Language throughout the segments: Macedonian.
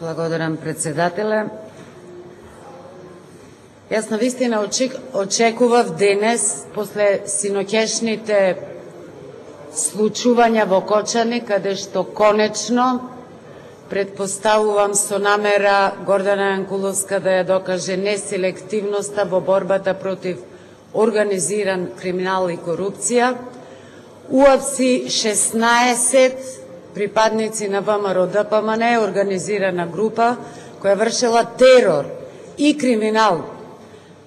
Благодарам, председателе. Јас навистина очекував денес, после синоќешните случувања во Кочани, каде што конечно, предпоставувам со намера Гордана Јанкуловска да ја докаже неселективноста во борбата против организиран криминал и корупција, уапси 16 припадници на ВМРО-ДПМН, организирана група која вршела терор и криминал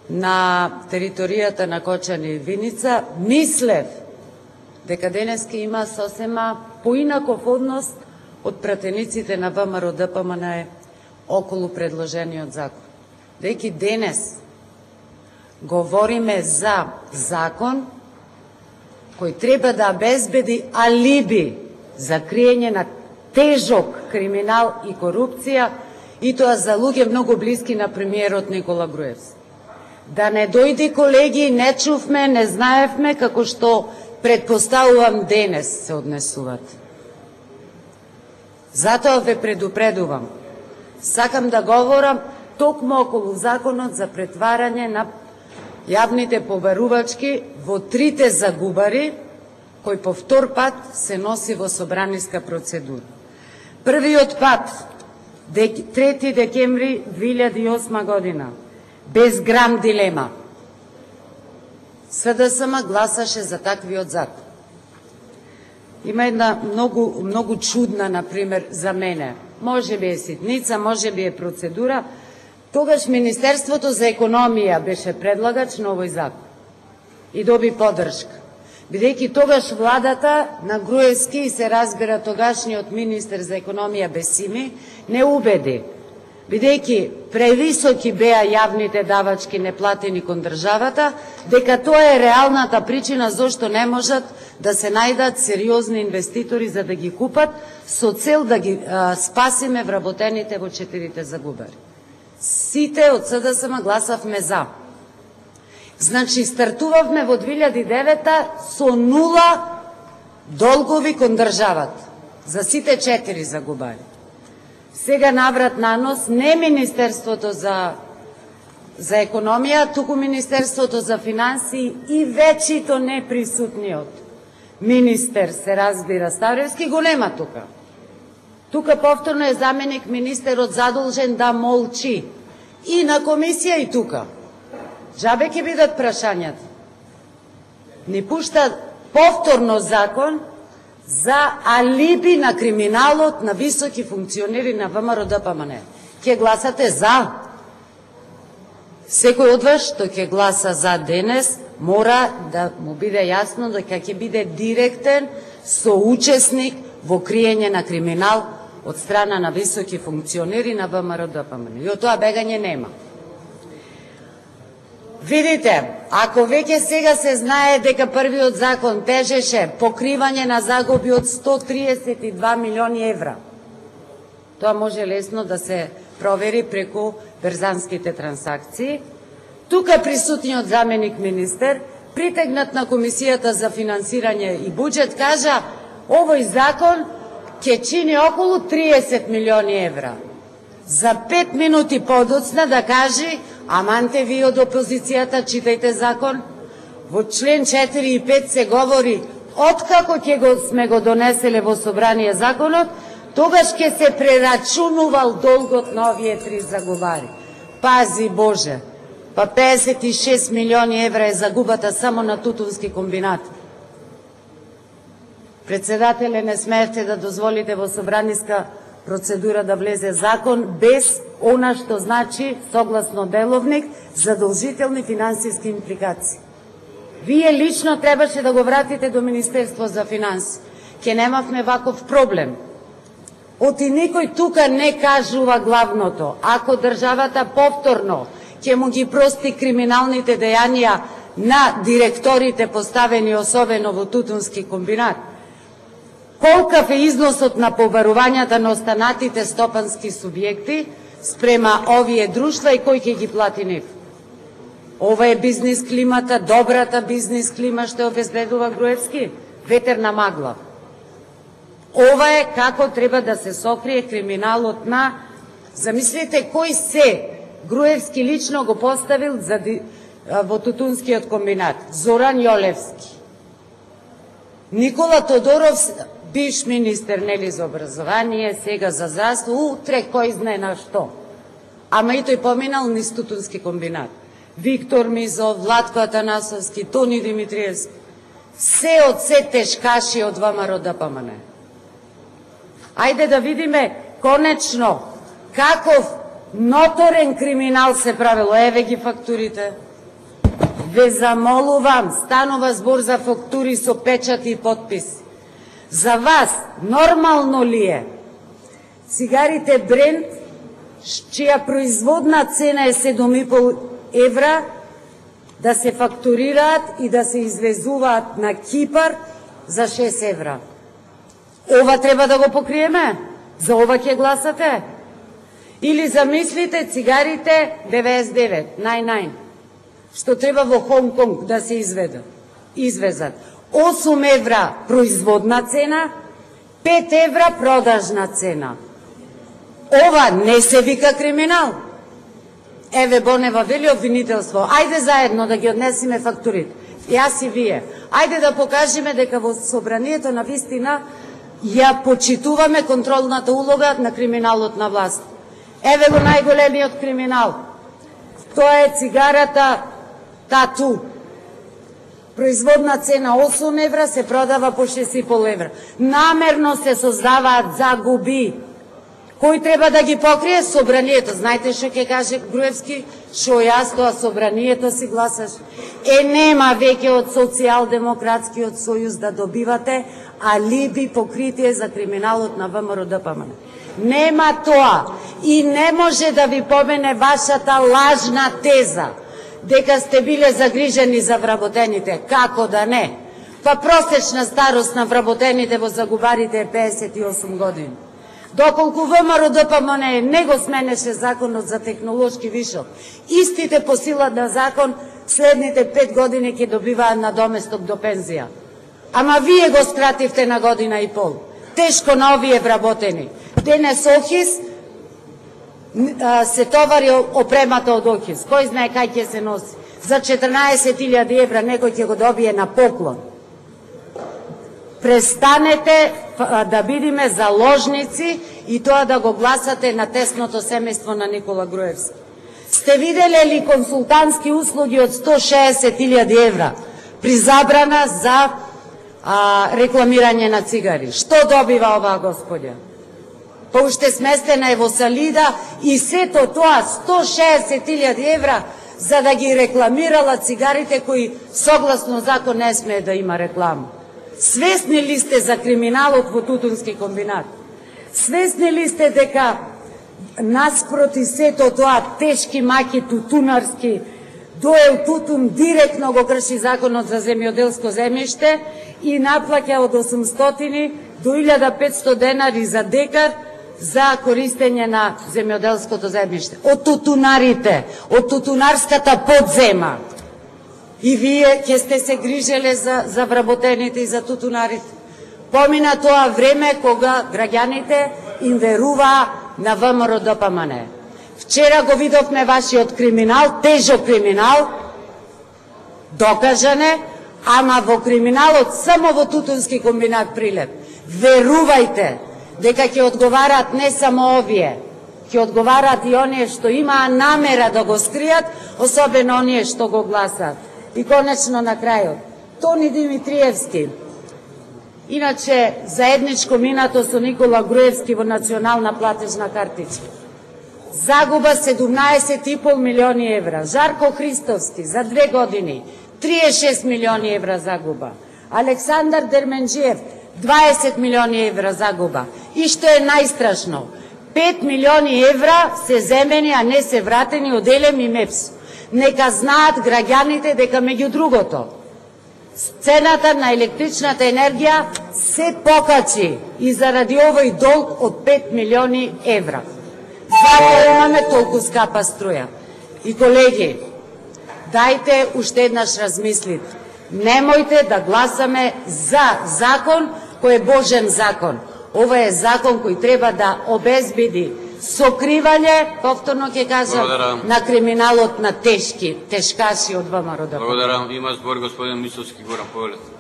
на територијата на Кочани и Виница, мислев дека денеска има сосема поинаков однос од пратениците на ВМРО-ДПМН околу предложениот закон. Дејќи денес говориме за закон кој треба да обезбеди алиби за криење на тежок криминал и корупција, и тоа за луѓе многу блиски на премиерот Никола Груевски. Да не дојди, колеги, не чувме, не знаевме, како што предпоставувам денес се однесуват. Затоа ве предупредувам. Сакам да говорам токму околу законот за претварање на јавните побарувачки во трите загубари, кој по втор пат се носи во собраниска процедура. Првиот пат, 3 декември 2008 година, без грам дилема, СДСМ гласаше за таквиот закон. Има една многу чудна, например, за мене. Може би е ситница, може би е процедура. Тогаш Министерството за економија беше предлагач на овој закон и доби поддршка. Бидејќи тогаш владата на Груевски, и се разбира тогашниот министер за економија Бесими, не убеди. Бидејќи превисоки беа јавните давачки неплатени кон државата, дека тоа е реалната причина зошто не можат да се најдат сериозни инвеститори за да ги купат, со цел да ги спасиме вработените во четирите загубари. Сите од СДСМ гласавме за. Значи, стартувавме во 2009 со 0 долгови кон државата за сите 4 загубари. Сега наврат на нос не Министерството за економија, туку Министерството за финансии и вечито неприсутниот министер, се разбира, Ставревски, го нема тука. Тука повторно е заменик министерот задолжен да молчи. И на комисија и тука. Джабе ќе бидат прашањата. Ни пушта повторно закон за алиби на криминалот на високи функционери на ВМРО-ДПМН. Ќе гласате за. Секој од вас што ќе гласа за денес, мора да му биде јасно дека ќе биде директен соучесник во криење на криминал од страна на високи функционери на ВМРО-ДПМН. И од тоа бегање нема. Видите, ако веќе сега се знае дека првиот закон тежеше покривање на загуби од 132 милиони евра, тоа може лесно да се провери преку берзанските трансакции. Тука присутниот заменик министер, притегнат на Комисијата за финансирање и буџет, кажа овој закон ќе чини околу 30 милиони евра. За 5 минути подоцна да кажи: аманте, вие од опозицијата читајте закон. Во член 4 и 5 се говори откако сме го донеселе во собрание законот, тогаш ќе се прерачунувал долгот на овие 3 загубари. Пази Боже, па 56 милиони евра е загубата само на Тутунски комбинат. Председателе, не смеевте да дозволите во собраниска процедура да влезе закон без она што значи, согласно деловник, задолжителни финансиски импликации. Вие лично требаше да го вратите до Министерство за финанси. Ке немавме ваков проблем. Оти никој тука не кажува главното. Ако државата повторно ќе му ги прости криминалните дејанија на директорите поставени особено во Тутунски комбинат, колкав е износот на побарувањата на останатите стопански субјекти спрема овие друштва и кој ќе ги плати нив? Ова е бизнис климата, добрата бизнис клима што обезбедува Груевски? Ветерна магла. Ова е како треба да се сокрие криминалот на Замислете кој се Груевски лично го поставил во тутунскиот комбинат. Зоран Јолевски. Никола Тодоров, бивш министер нели за образование, сега за здравство, утре кој знае на што. Ама и тој поминал низ тутунски комбинат. Виктор Мизов, Владко Атанасовски, Тони Димитриевски. Се од се тешкаши од ВМРО ДПМН. Ајде да видиме конечно каков ноторен криминал се правило. Еве ги фактурите. Ве замолувам, станува збор за фактури со печати и подписи. За вас нормално ли е цигарите Брент, чија производна цена е 7,5 евра, да се фактурираат и да се извезуваат на Кипар за 6 евра? Ова треба да го покриеме? За ова ќе гласате? Или замислите цигарите 99, нај, што треба во Хонг Конг да се извезат. 8 евра производна цена, 5 евра продажна цена. Ова не се вика криминал. Еве Бонева вели обвинителство. Ајде заедно да ги однесеме фактурите. Јас и вие. Ајде да покажеме дека во собранието на вистина ја почитуваме контролната улога на криминалот на власт. Еве го најголемиот криминал. Тоа е цигарата Тату. Производна цена 8 евра, се продава по 6,5 евра. Намерно се создаваат загуби. Кој треба да ги покрие? Собранието. Знаете што ќе каже Груевски? Шо јас тоа собранието си гласаш. Нема веќе од Социјалдемократскиот сојуз да добивате алиби покритие за криминалот на ВМРО ДПМН. Нема тоа. И не може да ви помене вашата лажна теза дека сте биле загрижени за вработените. Како да не? Па просечна старост на вработените во Загубарите е 58 години. Доколку ВМРО ДПМН не го сменеше законот за технолошки вишок, истите по сила на закон следните 5 години ќе добиваат надоместок до пензија. Ама вие го скративте на година и пол. Тешко на овие вработени. Денес Охис се товари опремата од Охис. Кој знае кај ќе се носи? За 14.000 евра некој ќе го добие на поклон. Престанете да бидиме заложници и тоа да го гласате на тесното семејство на Никола Груевски. Сте виделе ли консултантски услуги од 160.000 евра при забрана за рекламирање на цигари? Што добива оваа господја? Па уште сместена е во Салида и сето тоа 160.000 евра за да ги рекламирала цигарите кои согласно закон не смее да има реклама. Свесни ли сте за криминалот во Тутунски комбинат? Свесни ли сте дека наспроти сето тоа тешки маки тутунарски Доел Тутун директно го крши законот за земјоделско земјиште и наплаќа од 800 до 1500 денари за декар за користење на земјоделското земјиште. Од тутунарите, од тутунарската подзема. И вие ќе сте се грижеле за вработените и за тутунарите. Помина тоа време кога граѓаните им веруваа на ВМРО ДПМН. Вчера го видовме вашиот криминал, тежок криминал, докажане, ама во криминалот само во Тутунски комбинат Прилеп. Верувајте дека ќе одговараат не само овие, ќе одговараат и оние што имаа намера да го скријат, особено оние што го гласаат. И конечно на крајот, Тони Димитриевски, иначе заедничко минато со Никола Груевски во национална платежна картичка. Загуба 17,5 милиони евра. Жарко Христовски за 2 години 36 милиони евра загуба. Александар Дерменџиев 20 милиони евра загуба. И што е најстрашно, 5 милиони евра се земени, а не се вратени од Елем и МЕПС. Нека знаат граѓаните дека меѓу другото цената на електричната енергија се покачи и заради овој долг од 5 милиони евра. Затоа имаме толку скапа струја. И колеги, дајте уште еднаш размислите. Немојте да гласаме за закон кој е Божен закон. Ова е закон кој треба да обезбеди сокривање, повторно ќе кажам, Благодарам. на криминалот на тешкаши од ВМРО. Благодарам. Има збор господин Мисовски, Горан Повелев.